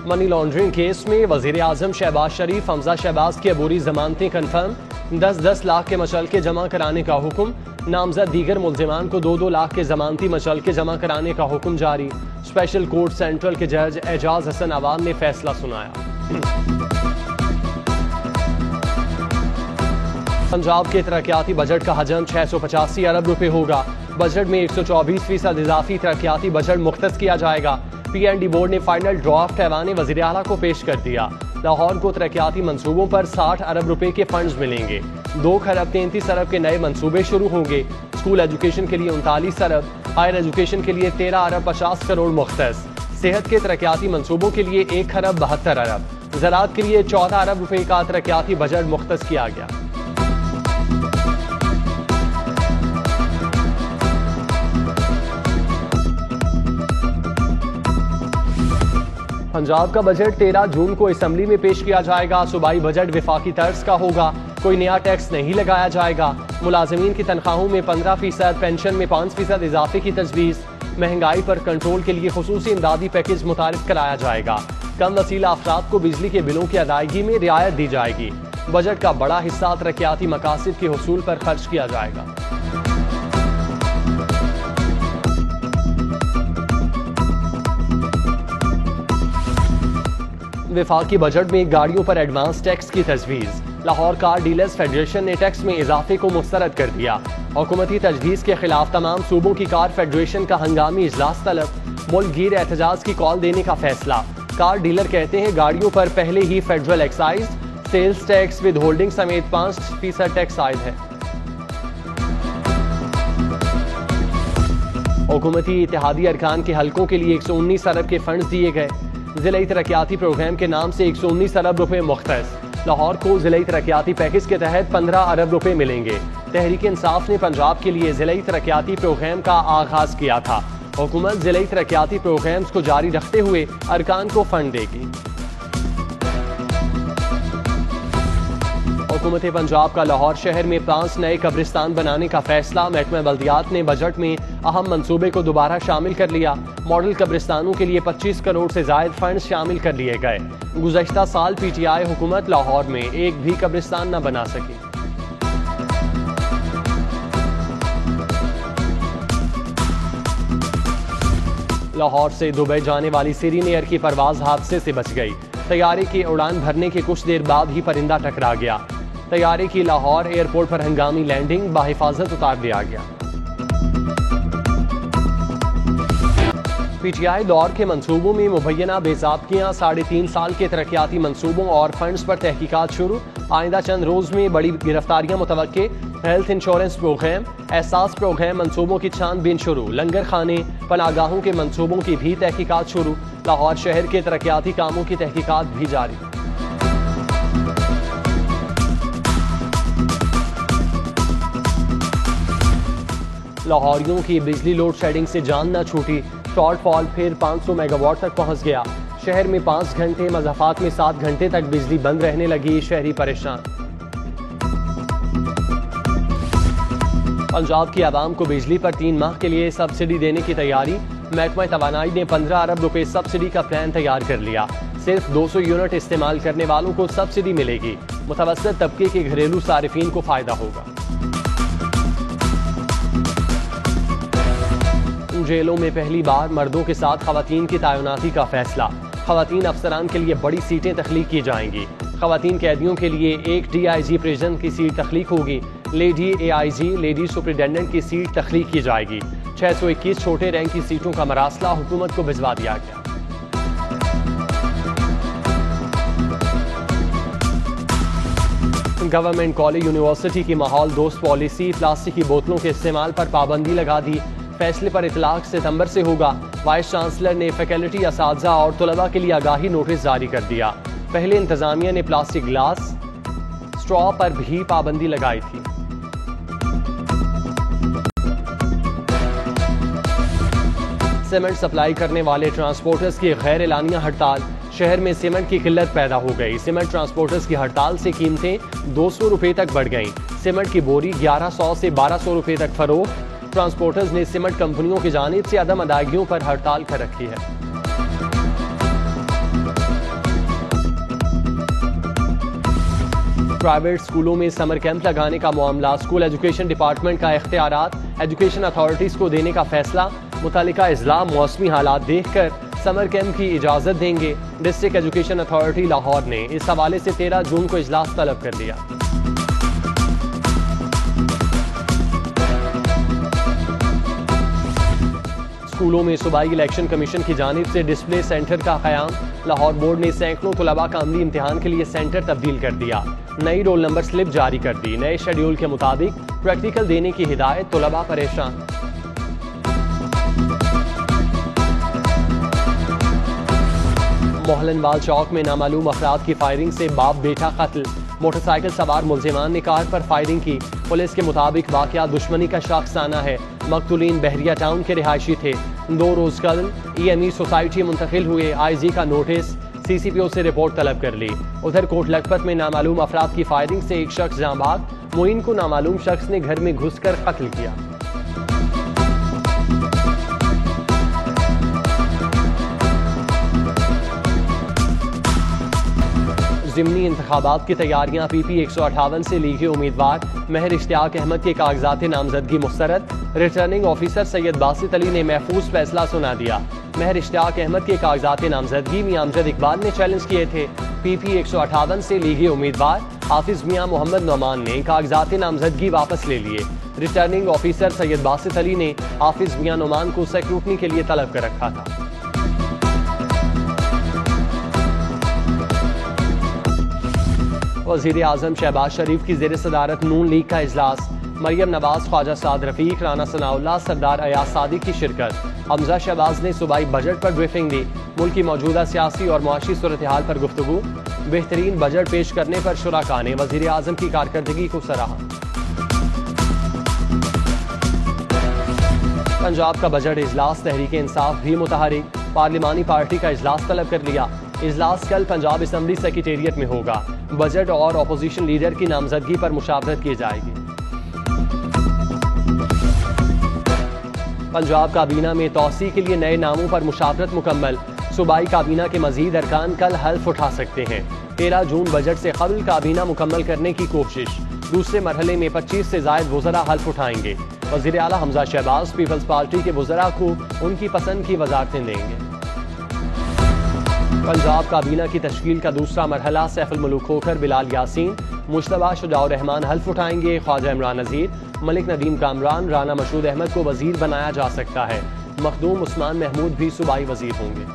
Money laundering case में वजीर आजम शहबाज शरीफ हमजा शहबाज की अबूरी जमानतें कन्फर्म, 10-10 लाख के मचलके जमा कराने का हुक्म। नामजद दीगर मुल्जिमान को 2-2 लाख के जमानती मचलके जमा कराने का हुक्म जारी। स्पेशल कोर्ट सेंट्रल के जज एजाज हसन अवान ने फैसला सुनाया। पंजाब के तरक्याती बजट का हजम 685 अरब रुपए होगा। बजट में 124% इजाफी तरक्याती बजट मुख्तस किया जाएगा। PND बोर्ड ने फाइनल ड्राफ्ट ऐवान वज़ीर आला को पेश कर दिया। लाहौर को तरक्याती मंसूबों पर 60 अरब रुपए के फंड्स मिलेंगे। 2 खरब 33 अरब के नए मंसूबे शुरू होंगे। स्कूल एजुकेशन के लिए 39 अरब, हायर एजुकेशन के लिए 13 अरब 50 करोड़ मुख्तस। सेहत के तरक्याती मंसूबों के लिए 1 खरब 72 अरब। ज़राअत के लिए 14 अरब रुपए का तरक्याती बजट मुख्तस किया गया। पंजाब का बजट 13 जून को असम्बली में पेश किया जाएगा। सूबाई बजट विफाकी तर्ज का होगा। कोई नया टैक्स नहीं लगाया जाएगा। मुलाजमीन की तनख्वाहों में 15%, पेंशन में 5% इजाफे की तजवीज़। महंगाई पर कंट्रोल के लिए खुसूसी इमदादी पैकेज मुतारिफ कराया जाएगा। कम वसीला अफराद को बिजली के बिलों की अदायगी में रियायत दी जाएगी। बजट का बड़ा हिस्सा तरक्याती मकासद के हुसूल पर खर्च किया जाएगा। विफाकी बजट में गाड़ियों पर एडवांस टैक्स की तजवीज़। लाहौर कार डीलर्स फेडरेशन ने टैक्स में इजाफे को मुस्तरद कर दिया। हुकूमती तजवीज़ के खिलाफ तमाम सूबों की कार फेडरेशन का हंगामी इजलास तलब। मुल्कगीर एहतजाज की कॉल देने का फैसला। कार डीलर कहते हैं गाड़ियों पर पहले ही federal excise, sales tax, withholding समेत 5% टैक्स आयद है। हुकूमती इत्तेहादी अरकान के हलकों के लिए 119 अरब के फंड्स दिए गए। ज़िले तरक्याती प्रोग्राम के नाम से 119 अरब रुपए मुख्तस। लाहौर को ज़िले तरक्याती पैकेज के तहत 15 अरब रुपए मिलेंगे। तहरीक इंसाफ ने पंजाब के लिए ज़िले तरक्याती प्रोग्राम का आगाज किया था। हुकूमत ज़िले तरक्याती प्रोग्राम्स को जारी रखते हुए अरकान को फंड देगी। हुकूमत पंजाब का लाहौर शहर में 5 नए कब्रिस्तान बनाने का फैसला। महकमा बल्दियात ने बजट में अहम मंसूबे को दोबारा शामिल कर लिया। मॉडल कब्रिस्तानों के लिए 25 करोड़ से जायद फंड शामिल कर लिए गए। गुज़श्ता साल PTI हुकूमत लाहौर में एक भी कब्रिस्तान न बना सकी। लाहौर से दुबई जाने वाली सिरीन एयर की परवाज हादसे से बच गई। तैयारे की उड़ान भरने के कुछ देर बाद ही परिंदा टकरा गया। तैयारे की लाहौर एयरपोर्ट पर हंगामी लैंडिंग, बाहिफाजत उतार दिया गया। PTI दौर के मंसूबों में मुबैना बेज़ाब्तियां। 3.5 साल के तरक्याती मंसूबों और फंड्स पर तहकीकात शुरू। आइंदा चंद रोज में बड़ी गिरफ्तारियां मुतवक्के। हेल्थ इंश्योरेंस प्रोग्राम, एहसास प्रोग्राम मंसूबों की छानबीन शुरू। लंगर खाने, पनागाहों के मंसूबों की भी तहकीकात शुरू। लाहौर शहर के तरक्याती कामों की तहकीकात भी जारी। लाहौरियों की बिजली लोड शेडिंग से जान न छूटी। शॉर्टफॉल फिर 500 मेगावाट तक पहुंच गया। शहर में 5 घंटे, मज़ाफात में 7 घंटे तक बिजली बंद रहने लगी। शहरी परेशान। पंजाब की आवाम को बिजली पर 3 माह के लिए सब्सिडी देने की तैयारी। महकमा तवानाई ने 15 अरब रुपए सब्सिडी का प्लान तैयार कर लिया। सिर्फ 200 यूनिट इस्तेमाल करने वालों को सब्सिडी मिलेगी। मुतवस्सित तबके के घरेलू सारिफीन को फायदा होगा। जेलों में पहली बार मर्दों के साथ खवातीन की तैनाती का फैसला। खवातीन अफसरान के लिए बड़ी सीटें तख्लीक की जाएंगी। खवातीन कैदियों के लिए एक DIG प्रिजन की सीट तख्लीक होगी। लेडी AIG, लेडी सुपरिटेंडेंट की सीट तख्लीक की जाएगी। 621 छोटे रैंक की सीटों का मरासला हुकूमत को भिजवा दिया गया। गवर्नमेंट कॉलेज यूनिवर्सिटी की माहौल दोस्त पॉलिसी। प्लास्टिक की बोतलों के इस्तेमाल पर पाबंदी लगा दी। फैसले पर इतलाक सितंबर से होगा। वाइस चांसलर ने फैकल्टी, असातिज़ा और तलबा के लिए आगाही नोटिस जारी कर दिया। पहले इंतजामिया ने प्लास्टिक ग्लास, स्ट्रॉ पर भी पाबंदी लगाई थी। सीमेंट सप्लाई करने वाले ट्रांसपोर्टर्स की गैर एलानिया हड़ताल। शहर में सीमेंट की किल्लत पैदा हो गई। सीमेंट ट्रांसपोर्टर्स की हड़ताल से कीमतें 200 रुपए तक बढ़ गईं। सीमेंट की बोरी 1100 से 1200 रुपए तक फरोख्त। ट्रांसपोर्टर्स ने सीमेंट कंपनियों की जानिब से अदम अदायगियों पर हड़ताल कर रखी है। प्राइवेट स्कूलों में समर कैंप लगाने का मामला, स्कूल एजुकेशन डिपार्टमेंट का इख्तियारात, एजुकेशन अथॉरिटीज को देने का फैसला, मुतालिका अजला मौसमी हालात देखकर समर कैंप की इजाजत देंगे। डिस्ट्रिक्ट एजुकेशन अथॉरिटी लाहौर ने इस हवाले से 13 जून को इजलास तलब कर लिया। स्कूलों में सूबाई इलेक्शन कमीशन की जानिब से डिस्प्ले सेंटर का क़याम, लाहौर बोर्ड ने सैकड़ों तलबा का अमली इम्तिहान के लिए सेंटर तब्दील कर दिया। नई रोल नंबर स्लिप जारी कर दी। नए शेड्यूल के मुताबिक प्रैक्टिकल देने की हिदायत, तलबा परेशान। मोहलनवाल चौक में नामालूम अफराद की फायरिंग से बाप बेटा कत्ल, मोटरसाइकिल सवार मुलजिमान ने कार पर फायरिंग की। पुलिस के मुताबिक वाकया दुश्मनी का शाखसाना है। मकतूलीन बहरिया टाउन के रिहायशी थे। 2 रोज कल EME सोसाइटी मुंतकिल हुए। IG का नोटिस, CCPO से रिपोर्ट तलब कर ली। उधर कोट लखपत में नामालूम अफराद की फायरिंग से एक शख्स जाँ बाग, मोइन को नामालूम शख्स ने घर में घुसकर कत्ल किया। ज़िमनी इंतखाबात की तैयारियां, PP 158 से लीगे उम्मीदवार महर इश्तियाक अहमद के कागजात नामजदगी मुस्तरद। रिटर्निंग ऑफिसर सैयद बासित अली ने महफूज फैसला सुना दिया। महर इश्तियाक अहमद के कागजात नामजदगी मियां अमजद इकबाल ने चैलेंज किए थे। PP 158 से लीगे उम्मीदवार हाफिज मियां मोहम्मद नौमान ने कागजात नामजदगी वापस ले लिए। रिटर्निंग ऑफिसर सैयद बासित अली ने हाफिज मियां नौमान को स्क्रूटनी के लिए तलब कर रखा था। वज़ीर आज़म शहबाज शरीफ की ज़ेर सदारत नून लीग का इजलास, मरियम नवाज, ख्वाजा साद रफीक, राना सनाउल्लाह, सरदार अयाज सादिक की शिरकत। हमजा शहबाज ने सूबाई बजट पर ब्रीफिंग दी। मुल्क की मौजूदा सियासी और मुआशी सूरत हाल पर गुफ्तगू, बेहतरीन बजट पेश करने पर शुराका ने वज़ीर आज़म की कारकर्दगी को सराहा। पंजाब का बजट इजलास, तहरीक इंसाफ भी मुतहरिक, पार्लिमानी पार्टी का इजलास तलब कर लिया। इजलास कल पंजाब असम्बली सेक्रेटेरिएट में होगा। बजट और अपोजिशन लीडर की नामजदगी पर मुशावरत की जाएगी। पंजाब काबीना में तौसी के लिए नए नामों पर मुशावरत मुकम्मल। सूबाई काबीना के मजीद अरकान कल हल्फ उठा सकते हैं। 13 जून बजट से कबल काबीना मुकम्मल करने की कोशिश। दूसरे मरहले में 25 से जायद वज़रा हल्फ उठाएंगे। वज़ीर आला हमजा शहबाज पीपल्स पार्टी के वज़रा को उनकी पसंद की वजारतें देंगे। पंजाब काबीना की तश्कील का दूसरा मरहला, सैफुल मुल्क खोखर, बिलाल यासीन, मुश्तबा शुजाउर रहमान हल्फ उठाएंगे। ख्वाजा इमरान नज़ीर, मलिक नदीम कामरान, राना मशहूद अहमद को वजीर बनाया जा सकता है। मखदूम उस्मान महमूद भी सूबाई वजीर होंगे।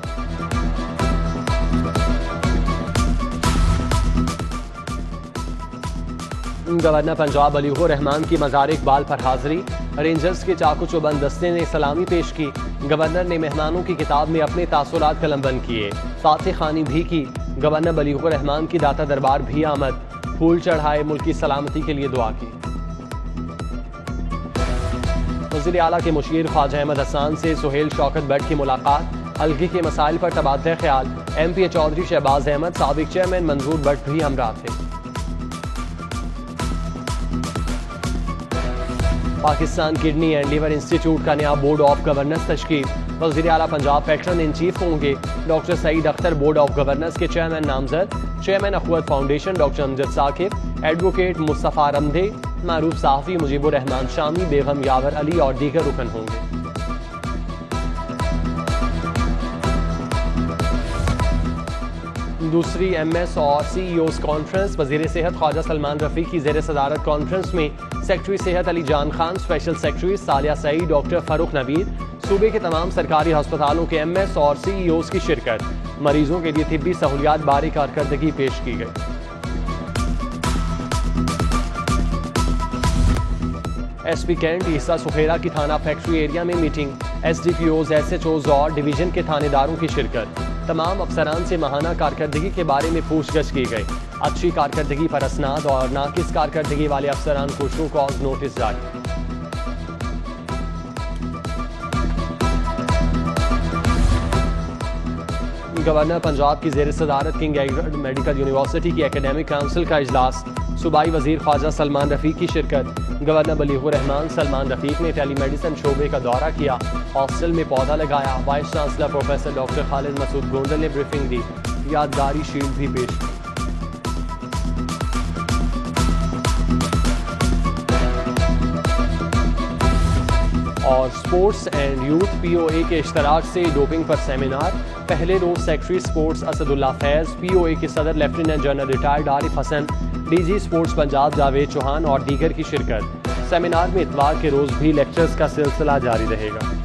गवर्नर पंजाब बलीगुर रहमान की मज़ार इकबाल पर हाजिरी, रेंजर्स के चाकू चौबंद दस्ते ने सलामी पेश की। गवर्नर ने मेहमानों की किताब में अपने तासुरात कलमबंद किए। फातिह खानी भी की। गवर्नर बलीगुर रहमान की दाता दरबार भी आमद, फूल चढ़ाए, मुल्क की सलामती के लिए दुआ की। वज़ीर आला के मुशीर ख्वाजा अहमद हसन से सुहेल शौकत बट की मुलाकात, हल्के के मसाइल पर तबादला ख्याल। MP चौधरी शहबाज अहमद, साबिक चेयरमैन मंजूर बट भी हमरा थे। Pakistan kidney and liver institute का नया बोर्ड ऑफ गवर्नर्स तश्कील। वज़ीर आला पंजाब पैटर्न इन चीफ होंगे। Doctor Saeed Akhtar board of governors के चेयरमैन नामजद। Chairman Akhuwat foundation doctor Amjad Saqib, advocate Mustafa Ramday, मारूफ साहफी मुजीबुर रहमान शामी, बेगम यावर अली और दीगर रुकन होंगे। दूसरी MS और CEOs कॉन्फ्रेंस, वज़ीर सेहत ख्वाजा सलमान रफ़ी की ज़ेर सदारत कॉन्फ्रेंस में सेक्रेटरी सेहत Ali Jan Khan, special secretary Saliya Saeed, doctor Farooq Nabeer, सूबे के तमाम सरकारी अस्पतालों के MS और CEOs की शिरकत। मरीजों के लिए तिब्बी सहूलियात बारे कारकर्दगी पेश की गई। SP कैंट ईसा सुखेरा की थाना फैक्ट्री एरिया में मीटिंग। SDPOs, SHOs और डिवीजन के थानेदारों की शिरकत। तमाम अफसरान से माहाना कारकर्दगी के बारे में पूछगछ की गई। अच्छी कारकर्दगी पर असनाद और नाकिस कारकर्दगी वाले अफसरान को शो कॉज नोटिस जारी। गवर्नर पंजाब की ज़ेर सदारत किंग एडवर्ड मेडिकल यूनिवर्सिटी की एकेडमिक काउंसिल का इजलास। सूबाई वजीर ख्वाजा सलमान रफ़ीक की शिरकत। गवर्नर बलीगुर रहमान सलमान रफ़ीक ने टेलीमेडिसिन शोबे का दौरा किया, हॉस्टल में पौधा लगाया। Vice chancellor professor doctor Khalid Masood Gondal ने ब्रीफिंग दी, यादगारी शील्ड भी पेश की। और स्पोर्ट्स एंड यूथ POA के इश्तराक से डोपिंग पर सेमिनार। पहले रोज secretary sports Asadullah Faiz, POA के सदर lieutenant general retired Arif Hasan, DG sports Punjab Javed Chauhan और दीगर की शिरकत। सेमिनार में इतवार के रोज भी लेक्चर्स का सिलसिला जारी रहेगा।